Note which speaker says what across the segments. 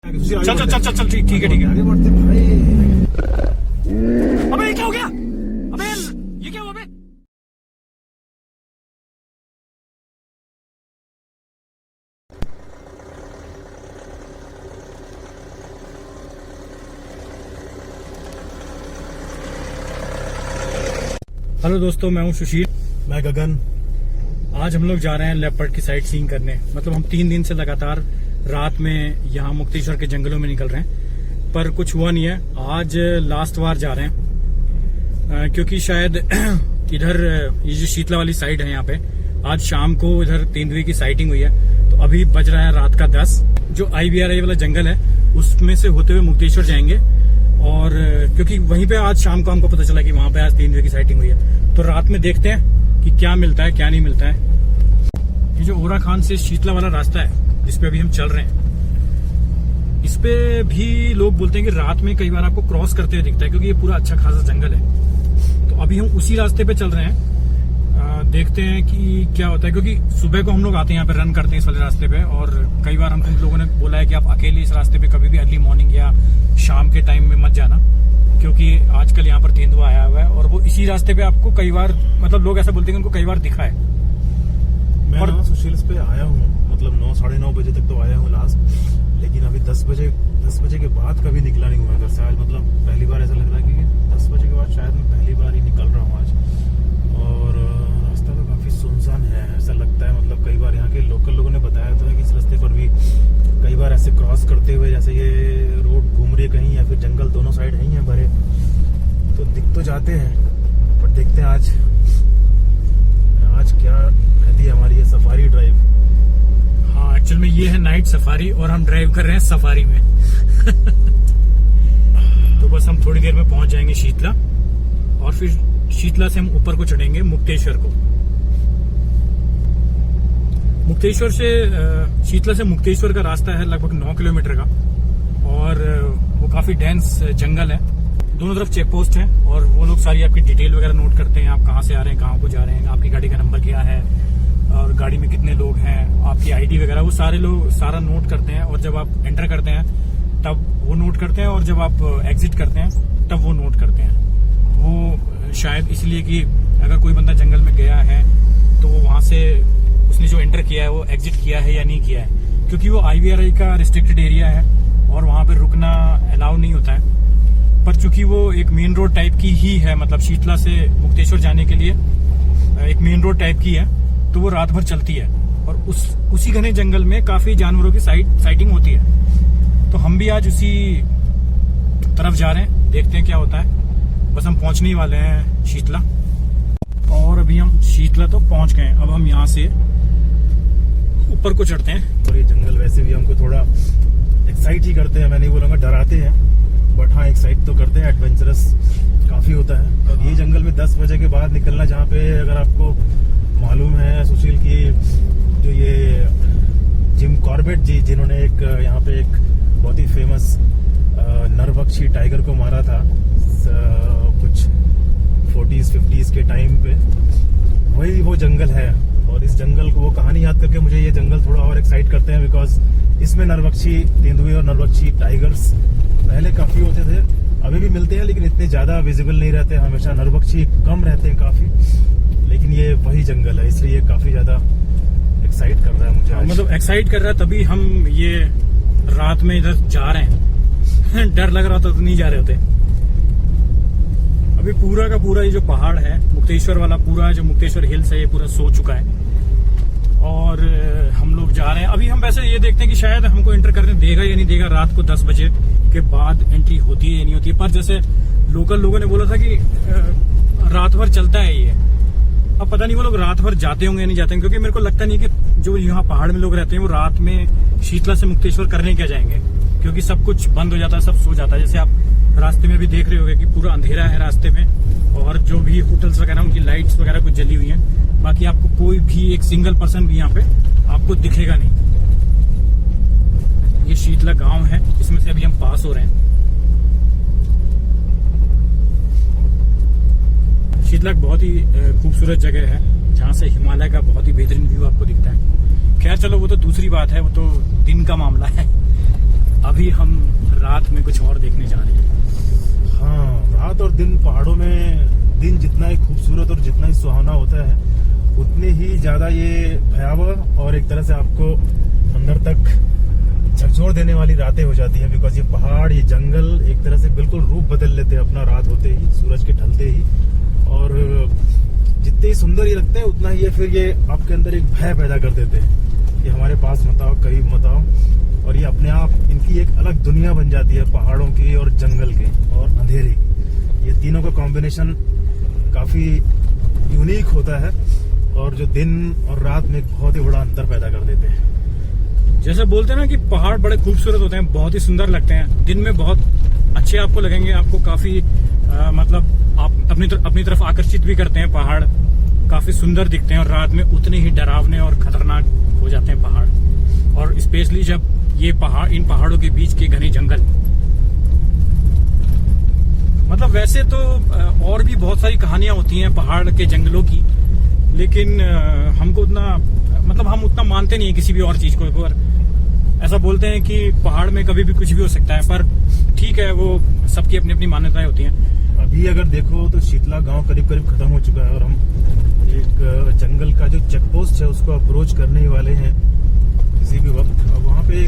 Speaker 1: चल चल चल चल चल ठीक है ठीक है।
Speaker 2: आगे बढ़ते भाई।
Speaker 1: अबे ये क्या हो गया? अबे ये क्या हुआ बे? हेलो दोस्तों, मैं हूं सुशील।
Speaker 2: मैं गगन।
Speaker 1: आज हम लोग जा रहे हैं लेपर्ड की साइट सीइंग करने। मतलब हम 3 दिन से लगातार रात में यहाँ मुक्तेश्वर के जंगलों में निकल रहे हैं, पर कुछ हुआ नहीं है। आज लास्ट बार जा रहे हैं क्योंकि शायद इधर ये जो शीतला वाली साइड है यहाँ पे आज शाम को इधर तेंदुए की साइटिंग हुई है। तो अभी बज रहा है रात का 10। जो IVRI वाला जंगल है उसमें से होते हुए मुक्तेश्वर जाएंगे, और क्योंकि वहीं पे आज शाम को हमको पता चला कि वहां पे आज तेंदुए की साइटिंग हुई है। तो रात में देखते हैं कि क्या मिलता है क्या नहीं मिलता है। ये जो ओरा खान से शीतला वाला रास्ता है जिसपे अभी हम चल रहे हैं, इस पे भी लोग बोलते हैं कि रात में कई बार आपको क्रॉस करते हुए दिखता है, क्योंकि ये पूरा अच्छा खासा जंगल है। तो अभी हम उसी रास्ते पे चल रहे हैं। देखते हैं कि क्या होता है, क्योंकि सुबह को हम लोग आते हैं यहाँ पे, रन करते हैं इस वाले रास्ते पे। और कई बार हम लोगों ने बोला है कि आप अकेले इस रास्ते पे कभी भी अर्ली मॉर्निंग या शाम के टाइम में मत जाना, क्योंकि आजकल यहाँ पर तेंदुआ आया हुआ है। और वो इसी रास्ते पे आपको कई बार, मतलब लोग ऐसा बोलते हैं कि उनको कई बार दिखा है।
Speaker 2: मैं और सुशील पे आया हूँ, मतलब 9 साढ़े 9 बजे तक तो आया हूँ लास्ट, लेकिन अभी 10 बजे के बाद कभी निकला नहीं हुआ घर से आज। मतलब पहली बार ऐसा लग रहा है कि 10 बजे के बाद शायद मैं पहली बार ही निकल रहा हूँ आज। और रास्ता तो काफी सुनसान है ऐसा लगता है। मतलब कई बार यहाँ के लोकल लोगों ने बताया था कि इस रास्ते पर भी कई बार ऐसे क्रॉस करते हुए, जैसे ये रोड घूम रही है कहीं या फिर जंगल दोनों साइड है ही है भरे, तो दिख तो जाते हैं। पर देखते हैं आज क्या रहती है हमारी ये सफारी ड्राइव।
Speaker 1: हाँ, एक्चुअल में ये है नाइट सफारी और हम ड्राइव कर रहे हैं सफारी में। तो बस हम थोड़ी देर में पहुंच जाएंगे शीतला, और फिर शीतला से हम ऊपर को चढ़ेंगे मुक्तेश्वर को। मुक्तेश्वर से शीतला से मुक्तेश्वर का रास्ता है लगभग 9 किलोमीटर का, और वो काफी डेंस जंगल है। दोनों तरफ चेक पोस्ट है, और वो लोग सारी आपकी डिटेल वगैरह नोट करते हैं। आप कहाँ से आ रहे हैं, कहाँ को जा रहे हैं, आपकी गाड़ी का नंबर क्या है, और गाड़ी में कितने लोग हैं, आपकी ID वगैरह, वो सारे लोग सारा नोट करते हैं। और जब आप एंटर करते हैं तब वो नोट करते हैं, और जब आप एग्जिट करते हैं तब वो नोट करते हैं। वो शायद इसलिए कि अगर कोई बंदा जंगल में गया है तो वो वहां से उसने जो एंटर किया है वो एग्जिट किया है या नहीं किया है, क्योंकि वो IVRI का रिस्ट्रिक्टेड एरिया है और वहां पे रुकना अलाउ नहीं होता है। पर चूंकि वो एक मेन रोड टाइप की ही है, मतलब शीतला से मुक्तेश्वर जाने के लिए एक मेन रोड टाइप की है, तो वो रात भर चलती है। और उसी घने जंगल में काफी जानवरों की साइटिंग होती है। तो हम भी आज उसी तरफ जा रहे हैं, देखते हैं क्या होता है। बस हम पहुंचने ही वाले हैं शीतला, और अभी हम शीतला तो पहुंच गए। अब हम यहाँ से ऊपर को चढ़ते हैं।
Speaker 2: और ये जंगल वैसे भी हमको थोड़ा एक्साइट ही करते हैं, मैं नहीं बोलूंगा डराते हैं, बट हाँ एक्साइट तो करते हैं। एडवेंचरस काफी होता है। और ये जंगल में 10 बजे के बाद निकलना, जहाँ पे अगर आपको मालूम है सुशील की जो ये जिम कॉर्बेट जी, जिन्होंने एक यहाँ पे एक बहुत ही फेमस नरभक्षी टाइगर को मारा था कुछ 40s 50s के टाइम पे, वही वो जंगल है। और इस जंगल को, वो कहानी याद करके मुझे ये जंगल थोड़ा और एक्साइट करते हैं, बिकॉज इसमें नरभक्षी तेंदुए और नरभक्षी टाइगर्स पहले काफी होते थे, अभी भी मिलते हैं लेकिन इतने ज्यादा विजिबल नहीं रहते। हमेशा नरभक्षी कम रहते हैं काफी, लेकिन ये वही जंगल है, इसलिए काफी ज्यादा एक्साइट कर रहा है मुझे।
Speaker 1: मतलब एक्साइट कर रहा है, तभी हम ये रात में इधर जा रहे हैं। डर लग रहा था तो नहीं जा रहे होते। अभी पूरा का पूरा ये जो पहाड़ है मुक्तेश्वर वाला, पूरा जो मुक्तेश्वर हिल्स है, ये पूरा सो चुका है। और हम लोग जा रहे हैं। अभी हम वैसे ये देखते हैं कि शायद हमको एंटर करने देगा या नहीं देगा। रात को 10 बजे के बाद एंट्री होती है या नहीं होती है। पर जैसे लोकल लोगों ने बोला था कि रात भर चलता है ये। अब पता नहीं वो लोग रात भर जाते होंगे या नहीं जाते होंगे, क्योंकि मेरे को लगता नहीं कि जो यहाँ पहाड़ में लोग रहते हैं वो रात में शीतला से मुक्तेश्वर करने क्या जाएंगे, क्योंकि सब कुछ बंद हो जाता है, सब सो जाता है। जैसे आप रास्ते में भी देख रहे होंगे कि पूरा अंधेरा है रास्ते में, और जो भी होटल्स वगैरह उनकी लाइट्स वगैरह कुछ जली हुई हैं। बाकी आपको कोई भी एक सिंगल पर्सन भी यहाँ पे आपको दिखेगा नहीं। ये शीतला गांव है, इसमें से अभी हम पास हो रहे हैं। शीतला बहुत ही खूबसूरत जगह है, जहाँ से हिमालय का बहुत ही बेहतरीन व्यू आपको दिखता है। खैर चलो, वो तो दूसरी बात है, वो तो दिन का मामला है। अभी हम रात में कुछ और देखने जा रहे हैं।
Speaker 2: हाँ, रात और दिन पहाड़ों में दिन जितना ही खूबसूरत और जितना ही सुहावना होता है, उतनी ही ज्यादा ये भयावह और एक तरह से आपको अंदर तक झकझोर देने वाली रातें हो जाती है। बिकॉज ये पहाड़, ये जंगल एक तरह से बिल्कुल रूप बदल लेते हैं अपना रात होते ही, सूरज के ढलते ही। और जितने ही सुंदर ये लगते हैं, उतना ही ये फिर ये आपके अंदर एक भय पैदा कर देते हैं कि हमारे पास मत आओ, करीब मत आओ। और ये अपने आप इनकी एक अलग दुनिया बन जाती है, पहाड़ों की और जंगल की और अंधेरे की। ये तीनों का कॉम्बिनेशन काफी यूनिक होता है और जो दिन और रात में एक बहुत ही बड़ा अंतर पैदा कर देते हैं।
Speaker 1: जैसे बोलते हैं ना कि पहाड़ बड़े खूबसूरत होते हैं, बहुत ही सुंदर लगते हैं, दिन में बहुत अच्छे आपको लगेंगे, आपको काफी मतलब आप अपनी तरफ आकर्षित भी करते हैं। पहाड़ काफी सुंदर दिखते हैं और रात में उतने ही डरावने और खतरनाक हो जाते हैं पहाड़। और स्पेशली जब ये पहाड़, इन पहाड़ों के बीच के घने जंगल, मतलब वैसे तो और भी बहुत सारी कहानियां होती हैं पहाड़ के जंगलों की, लेकिन हमको उतना मतलब हम उतना मानते नहीं है किसी भी और चीज को। पर ऐसा बोलते हैं कि पहाड़ में कभी भी कुछ भी हो सकता है, पर ठीक है, वो सबकी अपनी अपनी मान्यताएं होती हैं।
Speaker 2: अभी अगर देखो तो शीतला गांव करीब करीब खत्म हो चुका है और हम एक जंगल का जो चेक पोस्ट है उसको अप्रोच करने ही वाले हैं किसी भी वक्त। अब वहाँ पे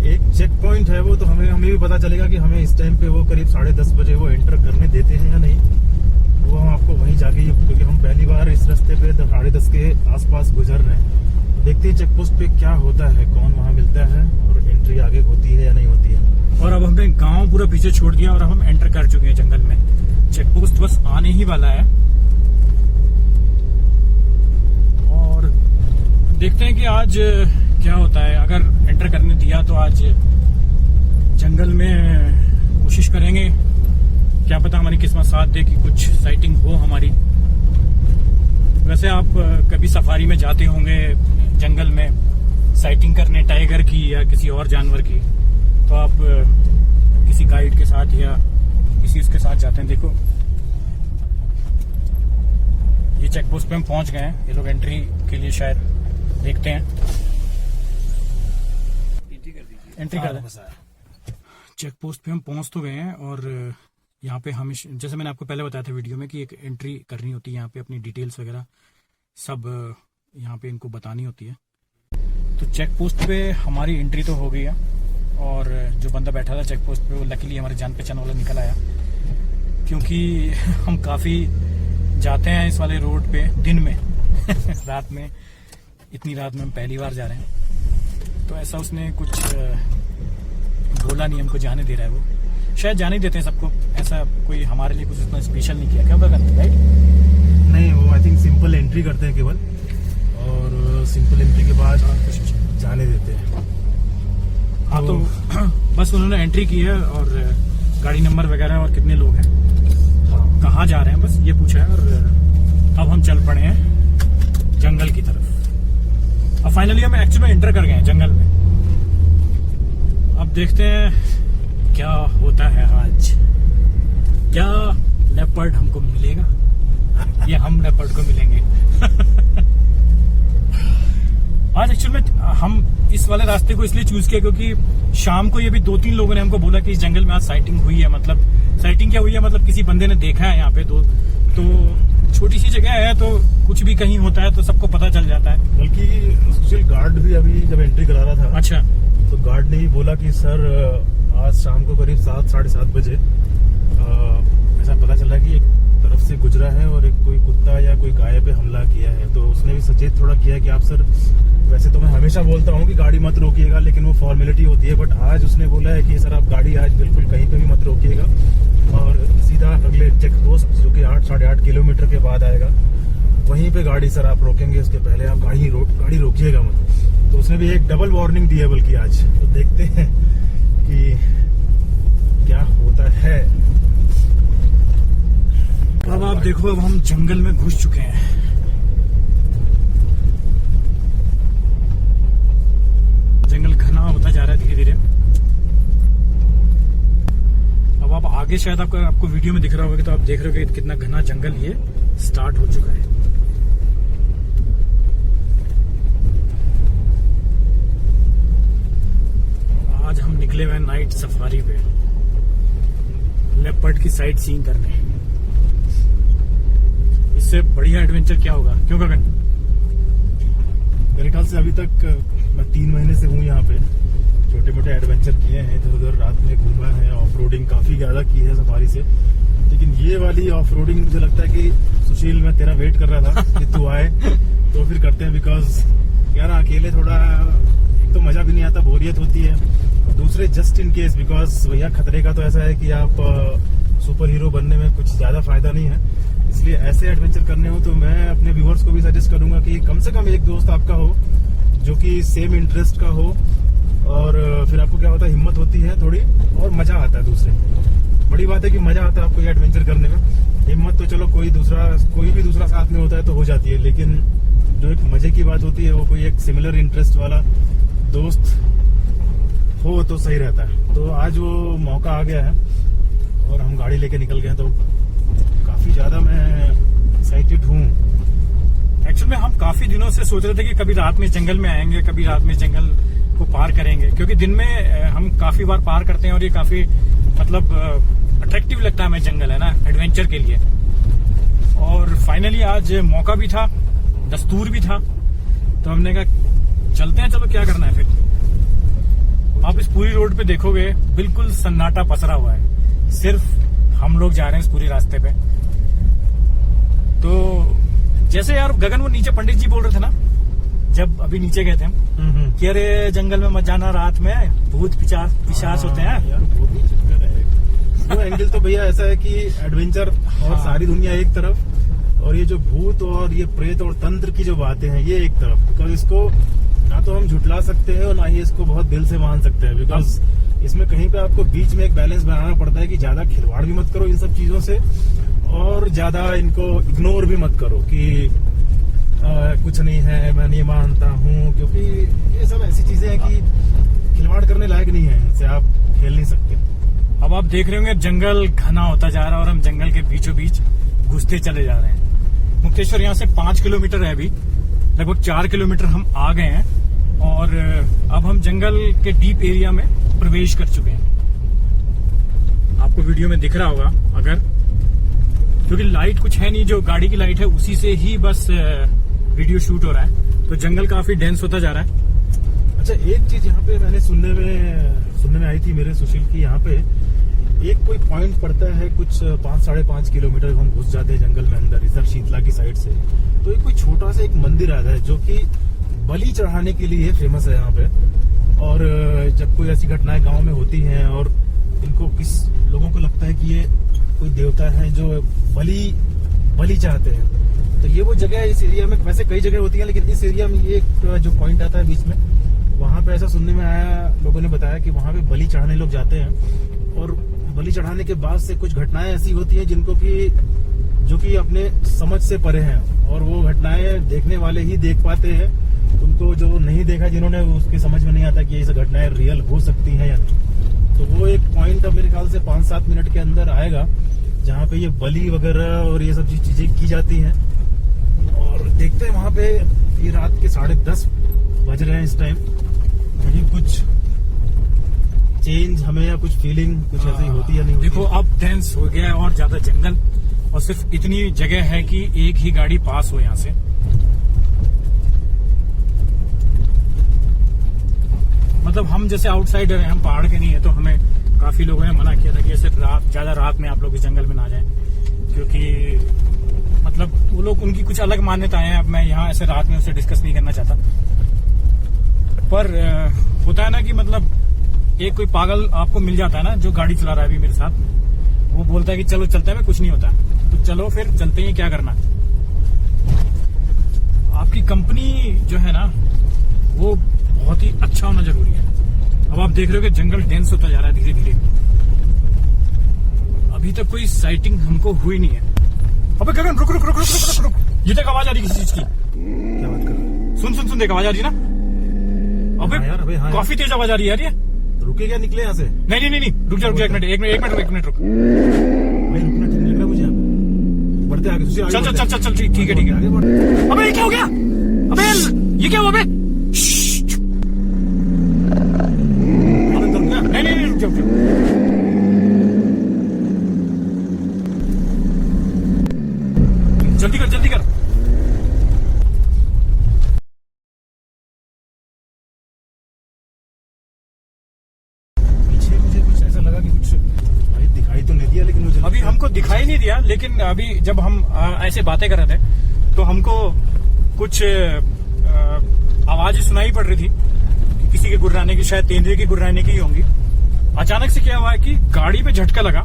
Speaker 2: एक चेक पॉइंट है, वो तो हमें भी पता चलेगा कि हमें इस टाइम पे वो करीब 10:30 बजे वो एंटर करने देते हैं या नहीं। वो हम आपको वहीं जाके, क्योंकि हम पहली बार इस रास्ते पे 10:30 के आसपास गुजर रहे हैं, देखते हैं चेक पोस्ट पे क्या होता है, कौन वहाँ मिलता है और एंट्री आगे होती है या नहीं होती है।
Speaker 1: और अब हमने गांव पूरा पीछे छोड़ दिया और हम एंटर कर चुके हैं जंगल में। चेक पोस्ट बस आने ही वाला है और देखते हैं कि आज क्या होता है। अगर एंटर करने दिया तो आज जंगल में कोशिश करेंगे, क्या पता हमारी किस्मत साथ दे कि कुछ साइटिंग हो हमारी। वैसे आप कभी सफारी में जाते होंगे जंगल में साइटिंग करने, टाइगर की या किसी और जानवर की, तो आप किसी गाइड के साथ या किसी उसके साथ जाते हैं। देखो ये चेक पोस्ट पे हम पहुंच गए हैं, ये लोग एंट्री के लिए शायद देखते हैं। एंट्री कर दें। चेक पोस्ट पे हम पहुंच तो गए हैं और यहाँ पे हम, जैसे मैंने आपको पहले बताया था वीडियो में कि एक एंट्री करनी होती है यहाँ पे, अपनी डिटेल्स वगैरह सब यहाँ पे इनको बतानी होती है। तो चेक पोस्ट पे हमारी एंट्री तो हो गई है और जो बंदा बैठा था चेक पोस्ट पे वो लकीली हमारे जान पहचान वाला निकल आया, क्योंकि हम काफ़ी जाते हैं इस वाले रोड पे दिन में रात में, इतनी रात में हम पहली बार जा रहे हैं। तो ऐसा उसने कुछ बोला नहीं, हमको जाने दे रहा है वो, शायद जाने देते हैं सबको, ऐसा कोई हमारे लिए कुछ इतना स्पेशल नहीं किया। क्या पता, राइट?
Speaker 2: नहीं, वो आई थिंक सिंपल एंट्री करते हैं केवल, और सिंपल एंट्री के बाद जाने देते हैं।
Speaker 1: हाँ, तो बस उन्होंने एंट्री की है और गाड़ी नंबर वगैरह और कितने लोग हैं,
Speaker 2: हाँ,
Speaker 1: कहाँ जा रहे हैं, बस ये पूछा है। और अब हम चल पड़े हैं जंगल की तरफ। अब फाइनली हम एक्चुअली एंटर कर गए हैं जंगल में। अब देखते हैं क्या होता है आज। क्या लेपर्ड हमको मिलेगा या हम लेपर्ड को मिलेंगे? आज एक्चुअल में हम इस वाले रास्ते को इसलिए चूज किया क्योंकि शाम को ये भी 2-3 लोगों ने हमको बोला कि इस जंगल में आज साइटिंग हुई है। मतलब साइटिंग क्या हुई है, मतलब किसी बंदे ने देखा है यहाँ पे। तो छोटी सी जगह है तो कुछ भी कहीं होता है तो सबको पता चल जाता है।
Speaker 2: बल्कि सोशल गार्ड भी अभी जब एंट्री करा रहा था,
Speaker 1: अच्छा,
Speaker 2: तो गार्ड ने ही बोला कि सर आज शाम को करीब 7-7:30 बजे ऐसा पता चल रहा है कि एक तरफ से गुजरा है और एक कोई कुत्ता या कोई गाय पे हमला किया है। तो उसने भी सचेत थोड़ा किया कि आप सर, वैसे तो मैं हमेशा बोलता हूँ कि गाड़ी मत रोकिएगा, लेकिन वो फॉर्मेलिटी होती है, बट आज उसने बोला है कि सर आप गाड़ी आज बिल्कुल कहीं पे भी मत रोकिएगा और सीधा अगले चेक पोस्ट जो कि 8-8.5 किलोमीटर के बाद आएगा, वहीं पे गाड़ी सर आप रोकेंगे, उसके पहले आप गाड़ी रोकिएगा मत। तो उसने भी एक डबल वार्निंग दी है बल्कि आज। तो देखते हैं कि क्या होता है।
Speaker 1: अब आप देखो, अब हम जंगल में घुस चुके हैं। जंगल घना होता जा रहा है धीरे धीरे। अब आप आगे शायद आपको वीडियो में दिख रहा होगा, तो आप देख रहे हो कि कितना घना जंगल ये स्टार्ट हो चुका है। नाइट सफारी पे लेपर्ड की साइट सीइंग करने। इससे बढ़िया एडवेंचर क्या होगा, क्यों गगन?
Speaker 2: मेरे ख्याल से अभी तक मैं 3 महीने से हूँ यहाँ पे। छोटे मोटे एडवेंचर किए हैं, इधर उधर रात में घूमा है, ऑफ रोडिंग काफी ज्यादा की है सफारी से। लेकिन ये वाली ऑफ रोडिंग मुझे लगता है कि सुशील, मैं तेरा वेट कर रहा था कि तू आए तो फिर करते हैं। बिकॉज यार अकेले थोड़ा एक तो मजा भी नहीं आता, बोरियत होती है। दूसरे जस्ट इन केस, बिकॉज भैया खतरे का तो ऐसा है कि आप सुपर हीरो बनने में कुछ ज्यादा फायदा नहीं है। इसलिए ऐसे एडवेंचर करने हो तो मैं अपने व्यूअर्स को भी सजेस्ट करूंगा कि कम से कम एक दोस्त आपका हो जो कि सेम इंटरेस्ट का हो, और फिर आपको क्या होता है, हिम्मत होती है थोड़ी और मजा आता है। दूसरे बड़ी बात है कि मजा आता है आपको ये एडवेंचर करने में। हिम्मत तो चलो कोई भी दूसरा साथ में होता है तो हो जाती है, लेकिन जो एक मजे की बात होती है वो कोई एक सिमिलर इंटरेस्ट वाला दोस्त हो तो सही रहता है। तो आज वो मौका आ गया है और हम गाड़ी लेके निकल गए हैं, तो काफी ज्यादा मैं एक्साइटेड हूँ।
Speaker 1: एक्चुअल में हम काफी दिनों से सोच रहे थे कि कभी रात में जंगल में आएंगे, कभी रात में जंगल को पार करेंगे, क्योंकि दिन में हम काफी बार पार करते हैं और ये काफी मतलब अट्रैक्टिव लगता है हमें जंगल, है ना, एडवेंचर के लिए। और फाइनली आज मौका भी था, दस्तूर भी था, तो हमने कहा चलते हैं, चलो क्या करना है फिर। आप इस पूरी रोड पे देखोगे बिल्कुल सन्नाटा पसरा हुआ है, सिर्फ हम लोग जा रहे हैं इस पूरी रास्ते पे। तो जैसे यार गगन वो नीचे पंडित जी बोल रहे थे ना, जब अभी नीचे गए थे हम, कि अरे जंगल में मत जाना, रात में भूत पिशाच होते हैं
Speaker 2: यार। बहुत ही चक्कर है वो एंगल तो भैया ऐसा है कि एडवेंचर और सारी दुनिया एक तरफ, और ये जो भूत और ये प्रेत और तंत्र की जो बातें हैं ये एक तरफ। बिकॉज इसको ना तो हम झुटला सकते हैं और ना ही इसको बहुत दिल से मान सकते हैं। बिकॉज इसमें कहीं पे आपको बीच में एक बैलेंस बनाना पड़ता है कि ज्यादा खिलवाड़ भी मत करो इन सब चीजों से, और ज्यादा इनको इग्नोर भी मत करो कि कुछ नहीं है, मैं नहीं मानता हूँ, क्योंकि ये सब ऐसी चीजें हैं कि खिलवाड़ करने लायक नहीं है, इनसे आप खेल नहीं सकते।
Speaker 1: अब आप देख रहे होंगे जंगल घना होता जा रहा है और हम जंगल के बीचों बीच घुसते चले जा रहे हैं। मुक्तेश्वर यहाँ से 5 किलोमीटर है, अभी लगभग 4 किलोमीटर हम आ गए हैं और अब हम जंगल के डीप एरिया में प्रवेश कर चुके हैं। आपको वीडियो में दिख रहा होगा अगर, क्योंकि लाइट कुछ है नहीं, जो गाड़ी की लाइट है उसी से ही बस वीडियो शूट हो रहा है। तो जंगल काफी डेंस होता जा रहा है।
Speaker 2: अच्छा, एक चीज यहाँ पे मैंने सुनने में आई थी मेरे सुशील की, यहाँ पे एक कोई पॉइंट पड़ता है कुछ 5-5.5 किलोमीटर हम घुस जाते हैं जंगल में अंदर, इधर शीतला की साइड से। तो एक कोई छोटा सा एक मंदिर आता है जो कि बलि चढ़ाने के लिए फेमस है यहाँ पे। और जब कोई ऐसी घटनाएं गांव में होती हैं और इनको किस लोगों को लगता है कि ये कोई देवता है जो बलि चाहते हैं, तो ये वो जगह है इस एरिया में। वैसे कई जगह होती है, लेकिन इस एरिया में ये एक जो पॉइंट आता है बीच में, वहां पे ऐसा सुनने में आया, लोगों ने बताया कि वहां पे बलि चढ़ाने लोग जाते हैं और बलि चढ़ाने के बाद से कुछ घटनाएं ऐसी होती हैं जिनको कि जो कि अपने समझ से परे हैं, और वो घटनाएं देखने वाले ही देख पाते हैं। उनको जो नहीं देखा, जिन्होंने, उसकी समझ में नहीं आता कि ये सब घटनाएं रियल हो सकती हैं या नहीं। तो वो एक पॉइंट अब मेरे ख्याल से 5-7 मिनट के अंदर आएगा जहाँ पे ये बलि वगैरह और ये सब चीजें की जाती हैं। और देखते हैं वहां पे, ये रात के 10:30 बज रहे हैं इस टाइम, कहीं कुछ चेंज हमें या कुछ फीलिंग कुछ ऐसी होती या नहीं होती।
Speaker 1: देखो अब डेंस हो गया है और ज्यादा जंगल, और सिर्फ इतनी जगह है कि एक ही गाड़ी पास हो यहाँ से। मतलब हम जैसे आउटसाइडर हैं, हम पहाड़ के नहीं है, तो हमें काफी लोगों ने मना किया था कि ऐसे ज्यादा रात में आप लोग इस जंगल में ना जाएं, क्योंकि मतलब वो लोग, उनकी कुछ अलग मान्यताएं हैं। अब मैं यहाँ ऐसे रात में उससे डिस्कस नहीं करना चाहता, पर होता है ना कि मतलब एक कोई पागल आपको मिल जाता है ना, जो गाड़ी चला रहा है अभी मेरे साथ, वो बोलता है कि चलो चलते हैं, कुछ नहीं होता, तो चलो फिर चलते हैं, क्या करना। आपकी कंपनी जो है ना वो बहुत ही अच्छा होना जरूरी है। अब आप देख रहे हो कि जंगल डेंस होता जा रहा है धीरे धीरे। अभी तक कोई साइटिंग हमको हुई नहीं है। अबे गगन रुक रुक रुक रुक रुक रुक रुक, ये तक आवाज आ रही किसी चीज की?
Speaker 2: क्या बात कर रहा है?
Speaker 1: सुन देख, आवाज आ रही है ना? अबे
Speaker 2: यार, अबे हाँ
Speaker 1: काफी तेज आवाज आ रही है यार ये।
Speaker 2: रुके क्या, निकले यहाँ से?
Speaker 1: नहीं, रुक जा, एक मिनट रुक।
Speaker 2: भाई रुकना ठीक लग रहा है मुझे यहाँ पे। बढ़ते आगे,
Speaker 1: चल ठीक है। अबे ये क्या हो गया? अबे ये क्या हुआ? अबे नहीं, हमको दिखाई नहीं दिया, लेकिन अभी जब हम ऐसे बातें कर रहे थे तो हमको कुछ आवाजें सुनाई पड़ रही थी किसी के गुर्राने की, शायद तेंदुए की गुर्राने की ही होंगी। अचानक से क्या हुआ है कि गाड़ी पे झटका लगा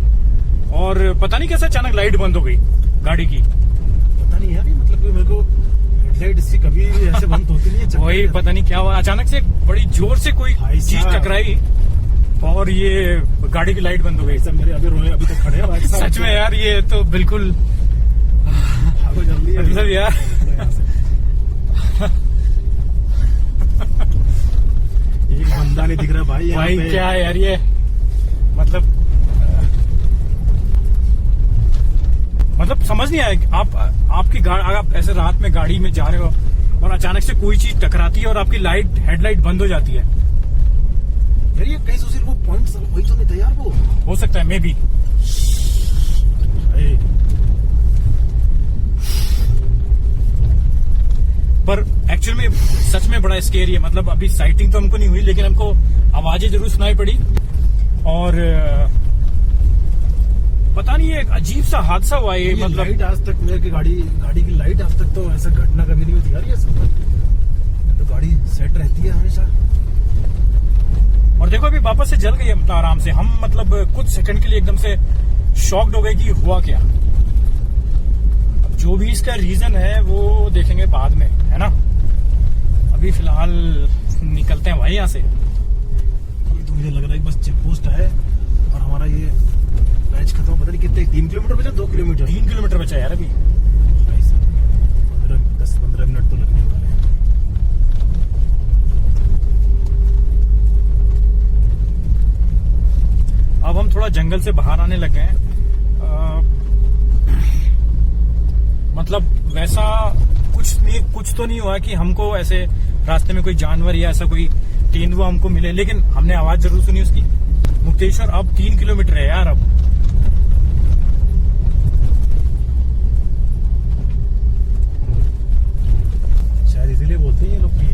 Speaker 1: और पता नहीं कैसे अचानक लाइट बंद हो गई गाड़ी की।
Speaker 2: पता नहीं यार, मतलब कि मेरे को हेडलाइट इसकी कभी ऐसे बंद होती नहीं है।
Speaker 1: वही पता नहीं क्या हुआ, अचानक से बड़ी जोर से कोई चीज टकराई और ये गाड़ी की लाइट बंद हो गई।
Speaker 2: सब मेरे अभी रोए, अभी तक खड़े हैं भाई साहब।
Speaker 1: सच में यार, ये तो बिल्कुल
Speaker 2: भागो जल्दी
Speaker 1: मतलब यार
Speaker 2: एक बंदा नहीं दिख रहा भाई यहाँ
Speaker 1: भाई
Speaker 2: पे।
Speaker 1: क्या है यार ये, मतलब समझ नहीं आया। आपकी गाड़ी, आप ऐसे रात में गाड़ी में जा रहे हो और अचानक से कोई चीज टकराती है और आपकी लाइट हेडलाइट बंद हो जाती है।
Speaker 2: यार ये कहीं सोच वो पॉइंट वही तो नहीं था यार, वो
Speaker 1: हो सकता है मे बी। पर एक्चुअल में सच में बड़ा स्केरी है। मतलब अभी साइटिंग तो हमको नहीं हुई, लेकिन हमको आवाजें जरूर सुनाई पड़ी और पता नहीं एक अजीब सा हादसा हुआ ये। मतलब
Speaker 2: लाइट आज तक मेरे की गाड़ी की लाइट आज तक तो ऐसा घटना कभी नहीं होती यार। ये सब तो गाड़ी सेट रहती है हमेशा।
Speaker 1: और देखो अभी वापस से जल गई है मतलब आराम से। हम मतलब कुछ सेकंड के लिए एकदम से शॉक्ड हो गए कि हुआ क्या। अब जो भी इसका रीजन है वो देखेंगे बाद में, है ना। अभी फिलहाल निकलते हैं भाई यहाँ से।
Speaker 2: ये तो मुझे लग रहा है कि बस चेक पोस्ट है और हमारा ये मैच खत्म। पता नहीं कितने, 3 किलोमीटर बचा, 2 किलोमीटर?
Speaker 1: 3 किलोमीटर बचा यार अभी।
Speaker 2: 10-15 मिनट तो लगने वाले हैं।
Speaker 1: अब हम थोड़ा जंगल से बाहर आने लग गए हैं। मतलब वैसा कुछ तो नहीं हुआ कि हमको ऐसे रास्ते में कोई जानवर या ऐसा कोई तेंदुआ हमको मिले, लेकिन हमने आवाज जरूर सुनी उसकी। मुक्तेश्वर अब 3 किलोमीटर है यार। अब
Speaker 2: शायद इसीलिए बोलते हैं ये लोग कि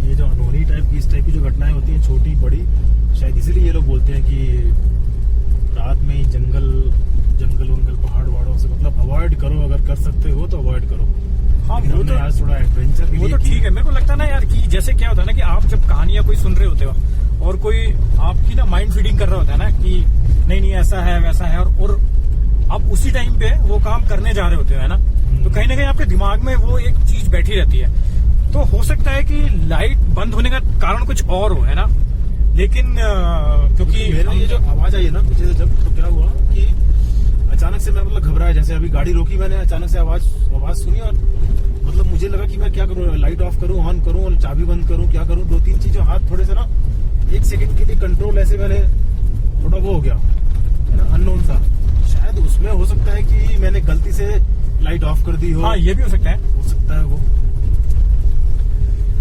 Speaker 2: ये जो अनहोनी टाइप की, इस टाइप की जो घटनाएं होती हैं छोटी बड़ी, शायद इसीलिए ये लोग बोलते हैं कि रात में ही जंगल पहाड़ वहाड़ों से मतलब अवॉइड करो। अगर कर सकते हो तो अवॉइड करो।
Speaker 1: हाँ वो तो
Speaker 2: आज थोड़ा एडवेंचर
Speaker 1: वो तो ठीक है। मेरे को लगता है ना यार कि जैसे क्या होता है ना कि आप जब कहानियां कोई सुन रहे होते हो और कोई आपकी ना माइंड फीडिंग कर रहा होता है ना कि नहीं ऐसा है वैसा है, और आप उसी टाइम पे वो काम करने जा रहे होते हो, है ना। तो कहीं ना कहीं आपके दिमाग में वो एक चीज बैठी रहती है। तो हो सकता है कि लाइट बंद होने का कारण कुछ और हो, है ना। लेकिन क्योंकि
Speaker 2: मेरे ये जो आवाज आई है ना कुछ जब, तो क्या हुआ कि अचानक से मैं मतलब घबराया। जैसे अभी गाड़ी रोकी मैंने, अचानक से आवाज सुनी और मतलब मुझे लगा कि मैं क्या करूं, लाइट ऑफ करूं, ऑन करूं और चाबी बंद करूं, क्या करूं। 2-3 चीजें हाथ थोड़े से ना 1 सेकंड के लिए कंट्रोल ऐसे मैंने थोड़ा वो हो गया, है ना, अननोन सा। शायद उसमें हो सकता है कि मैंने गलती से लाइट ऑफ कर दी हो।
Speaker 1: हाँ ये भी हो सकता है
Speaker 2: वो,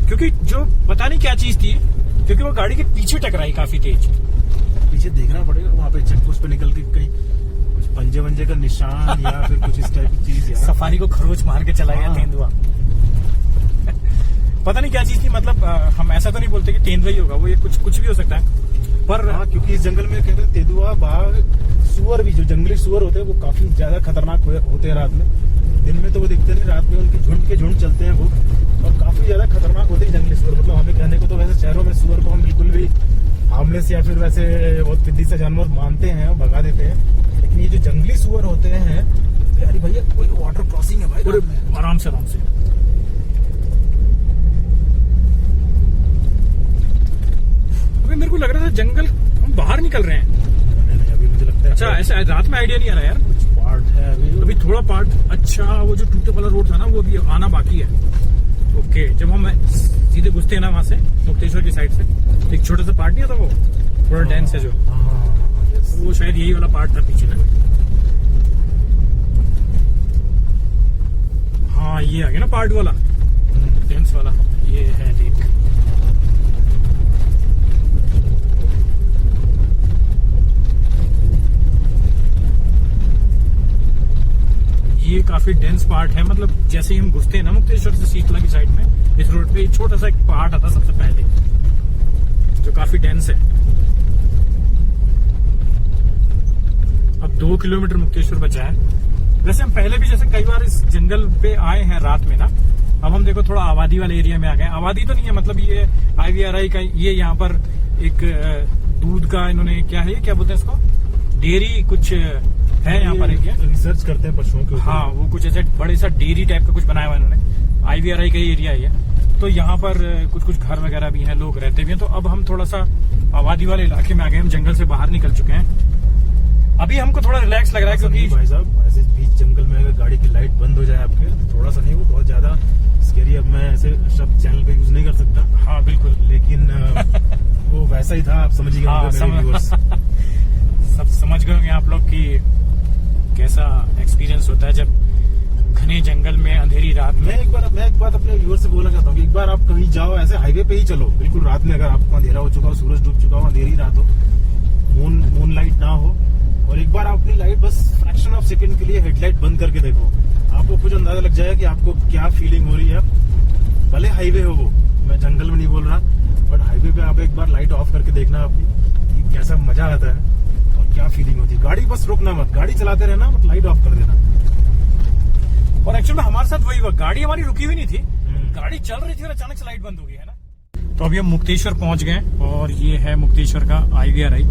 Speaker 1: क्योंकि जो पता नहीं क्या चीज थी, क्योंकि वो गाड़ी के पीछे टकराई काफी तेज।
Speaker 2: पीछे देखना पड़ेगा वहाँ पे चेक पोस्ट पे निकल के कहीं कुछ पंजे वंजे का निशान या फिर कुछ इस टाइप की चीज।
Speaker 1: सफारी को खरोच मार के चला गया तेंदुआ। पता नहीं क्या चीज थी। मतलब हम ऐसा तो नहीं बोलते कि तेंदुआ ही होगा, वो ये कुछ भी हो सकता है। पर
Speaker 2: हाँ, क्योंकि इस जंगल में कहते हैं तेंदुआ, बाघ, सुअर भी, जो जंगली सुअर होते हैं वो काफी ज्यादा खतरनाक होते हैं रात में। दिन में तो वो दिखते नहीं, रात में उनके झुंड चलते हैं वो, और काफी ज्यादा खतरनाक होते हैं जंगली सुअर। मतलब हमें कहने को तो वैसे शहरों में सुअर को हम बिल्कुल भी हार्मलेस या फिर वैसे बहुत फिद्दी सा जानवर मानते हैं और भगा देते हैं, लेकिन ये जो जंगली सुअर होते हैं, तो यार भैया कोई वाटर क्रॉसिंग है भाई,
Speaker 1: आराम से अभी मेरे को लग रहा था जंगल हम बाहर निकल रहे हैं।
Speaker 2: नहीं, अभी मुझे लगता है
Speaker 1: अच्छा ऐसे रात में आइडिया नहीं आ रहा यार।
Speaker 2: कुछ पार्ट है
Speaker 1: अभी थोड़ा पार्ट। अच्छा वो जो टूटे वाला रोड था ना वो अभी आना बाकी है। ओके, जब हम सीधे घुसते हैं ना वहां से मुक्तेश्वर की साइड से, एक छोटा सा पार्ट नहीं था वो थोड़ा डेंस है जो, वो शायद यही वाला पार्ट था पीछे का। हाँ ये आ गया ना पार्ट वाला, डेंस वाला ये है। देख ये काफी डेंस पार्ट है। मतलब जैसे ही हम घुसते हैं ना मुक्तेश्वर से शीतला की साइड में, इस रोड पे छोटा सा एक पहाड़ आता सबसे पहले, जो काफी डेंस है। अब 2 किलोमीटर मुक्तेश्वर बचा है। वैसे हम पहले भी जैसे कई बार इस जंगल पे आए हैं रात में ना। अब हम देखो थोड़ा आबादी वाले एरिया में आ गए। आबादी तो नहीं है, मतलब ये IVRI का ये यहाँ पर एक दूध का इन्होंने क्या है, क्या बोलते हैं इसको, डेयरी कुछ है यहाँ पर। एक
Speaker 2: रिसर्च करते हैं पशुओं के ऊपर।
Speaker 1: हाँ, वो कुछ ऐसे बड़े सा डेयरी टाइप का कुछ बनाया हुआ इन्होंने। IVRI का एरिया है ये। तो यहाँ पर कुछ घर वगैरह भी हैं, लोग रहते भी हैं। तो अब हम थोड़ा सा आबादी वाले इलाके में आ गए, हम जंगल से बाहर निकल चुके हैं। अभी हमको थोड़ा रिलैक्स लग रहा है क्योंकि
Speaker 2: भाई साहब ऐसे बीच जंगल में अगर गाड़ी की लाइट बंद हो जाए आपके, थोड़ा सा नहीं, वो बहुत ज्यादा स्केरी। अब मैं ऐसे शब्द चैनल पे यूज नहीं कर सकता।
Speaker 1: हाँ बिल्कुल,
Speaker 2: लेकिन वो वैसा ही था, आप समझ गए होंगे मेरे व्यूअर्स।
Speaker 1: सब समझ गए होंगे आप लोग कि कैसा एक्सपीरियंस होता है जब घने जंगल में अंधेरी रात में।
Speaker 2: मैं एक बात अपने व्यूअर से बोलना चाहता हूँ कि एक बार आप कहीं जाओ ऐसे हाईवे पे ही चलो, बिल्कुल रात में, अगर आपको अंधेरा हो चुका हो, सूरज डूब चुका हो, अंधेरी रात हो, मून लाइट ना हो, और एक बार आप अपनी लाइट बस फ्रैक्शन ऑफ सेकंड के लिए हेडलाइट बंद करके देखो, आपको कुछ अंदाजा लग जाएगा कि आपको क्या फीलिंग हो रही है। भले हाईवे हो, वो मैं जंगल में नहीं बोल रहा, बट हाईवे पे आप एक बार लाइट ऑफ करके देखना आपकी कि कैसा मजा आता है और क्या फीलिंग होती है। गाड़ी बस रोकना मत, गाड़ी चलाते रहना, बट लाइट ऑफ कर देना।
Speaker 1: और एक्चुअली हमारे साथ वही हुआ, गाड़ी हमारी रुकी हुई नहीं थी, गाड़ी चल रही थी और अचानक से लाइट बंद हो गई है ना। तो अभी हम मुक्तेश्वर पहुंच गए और ये है मुक्तेश्वर का IVRI,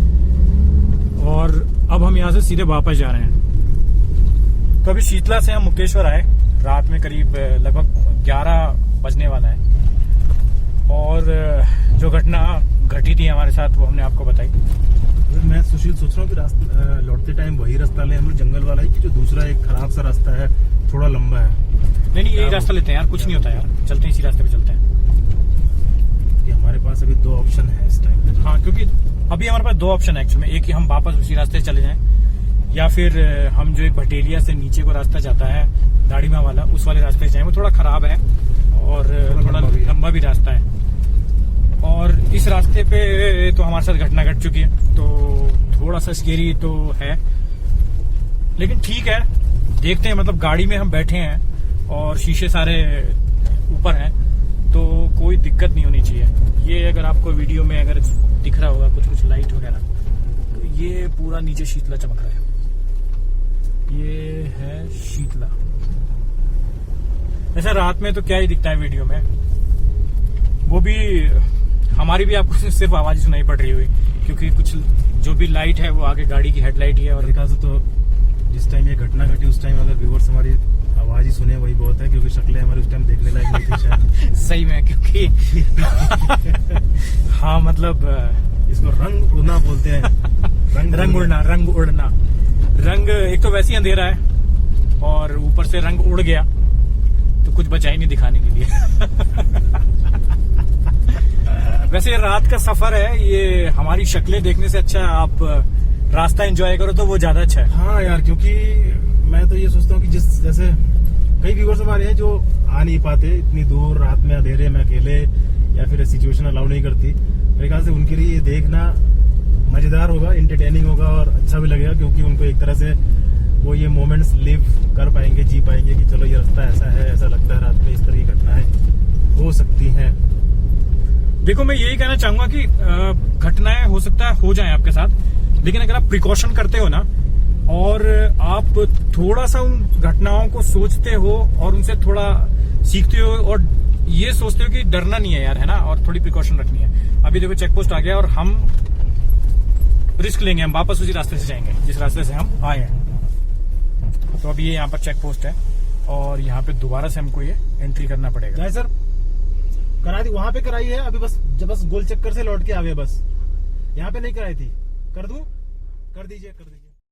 Speaker 1: और अब हम यहाँ से सीधे वापस जा रहे हैं। तो अभी शीतला से हम मुक्तेश्वर आए, रात में करीब लगभग 11 बजने वाला है, और जो घटना घटी थी हमारे साथ वो हमने आपको बताई।
Speaker 2: मैं सुशील सोच रहा हूँ कि रास्ते लौटते टाइम वही रास्ता ले हम लोग, जंगल वाला ही, कि जो दूसरा एक खराब सा रास्ता है, थोड़ा लंबा है।
Speaker 1: नहीं, यही रास्ता लेते हैं यार, कुछ नहीं होता यार, चलते हैं इसी रास्ते पे चलते हैं।
Speaker 2: कि हमारे पास अभी 2 ऑप्शन है इस टाइम पे।
Speaker 1: हाँ, क्योंकि अभी हमारे पास 2 ऑप्शन है एक्चुअली में। एक कि हम वापस उसी रास्ते से चले जाएं, या फिर हम जो एक भटेलिया से नीचे को रास्ता जाता है दाड़ीमा वाला, उस वाले रास्ते से जाएं। वो थोड़ा खराब है और थोड़ा लंबा भी रास्ता है, और इस रास्ते पे तो हमारे साथ घटना घट चुकी है, तो थोड़ा सा स्केरी तो है, लेकिन ठीक है, देखते हैं। मतलब गाड़ी में हम बैठे हैं और शीशे सारे ऊपर हैं, तो कोई दिक्कत नहीं होनी चाहिए। ये अगर आपको वीडियो में अगर दिख रहा होगा कुछ लाइट वगैरह, तो ये पूरा नीचे शीतला चमक रहा है। ये है शीतला। ऐसा रात में तो क्या ही दिखता है वीडियो में, वो भी हमारी भी आपको सिर्फ आवाज ही सुनाई पड़ रही हुई, क्योंकि कुछ जो भी लाइट है वो आगे गाड़ी की हेडलाइट ही है। और
Speaker 2: मेरे ख्याल से तो जिस टाइम ये घटना घटी उस टाइम अगर व्यूअर्स हमारी आवाज ही सुने वही बहुत है, क्योंकि शक्लें हमारी उस टाइम देखने लायक नहीं थी शायद।
Speaker 1: सही में, क्योंकि हाँ, मतलब
Speaker 2: इसको रंग उड़ना बोलते हैं।
Speaker 1: रंग उड़ना। रंग एक तो वैसे ही अंधेरा है और ऊपर से रंग उड़ गया, तो कुछ बचा ही नहीं दिखाने के लिए। वैसे ये रात का सफर है, ये हमारी शक्लें देखने से अच्छा आप रास्ता एंजॉय करो तो वो ज्यादा अच्छा है।
Speaker 2: हाँ यार, क्योंकि मैं तो ये सोचता हूँ कि जैसे कई व्यूअर्स हमारे हैं जो आ नहीं पाते इतनी दूर रात में अंधेरे में अकेले, या फिर सिचुएशन अलाउ नहीं करती, मेरे ख्याल से उनके लिए ये देखना मजेदार होगा, इंटरटेनिंग होगा और अच्छा भी लगेगा, क्योंकि उनको एक तरह से वो ये मोमेंट्स लिव कर पाएंगे, जी पाएंगे कि चलो ये रास्ता ऐसा है, ऐसा लगता है, रात में इस तरह की घटनाएं हो सकती हैं।
Speaker 1: देखो, मैं यही कहना चाहूंगा कि घटनाएं हो सकता है हो जाएं आपके साथ, लेकिन अगर आप प्रिकॉशन करते हो ना, और आप थोड़ा सा उन घटनाओं को सोचते हो और उनसे थोड़ा सीखते हो, और ये सोचते हो कि डरना नहीं है यार, है ना, और थोड़ी प्रिकॉशन रखनी है। अभी देखो चेक पोस्ट आ गया और हम रिस्क लेंगे, हम वापस उसी रास्ते से जाएंगे जिस रास्ते से हम आए हैं। तो अभी ये यहाँ पर चेक पोस्ट है और यहाँ पे दोबारा से हमको ये एंट्री करना पड़ेगा।
Speaker 2: जय सर, करा दी, वहां पे कराई है अभी, बस गोल चक्कर से लौट के आ गए, बस यहाँ पे नहीं कराई थी। कर दूं? कर दीजिए।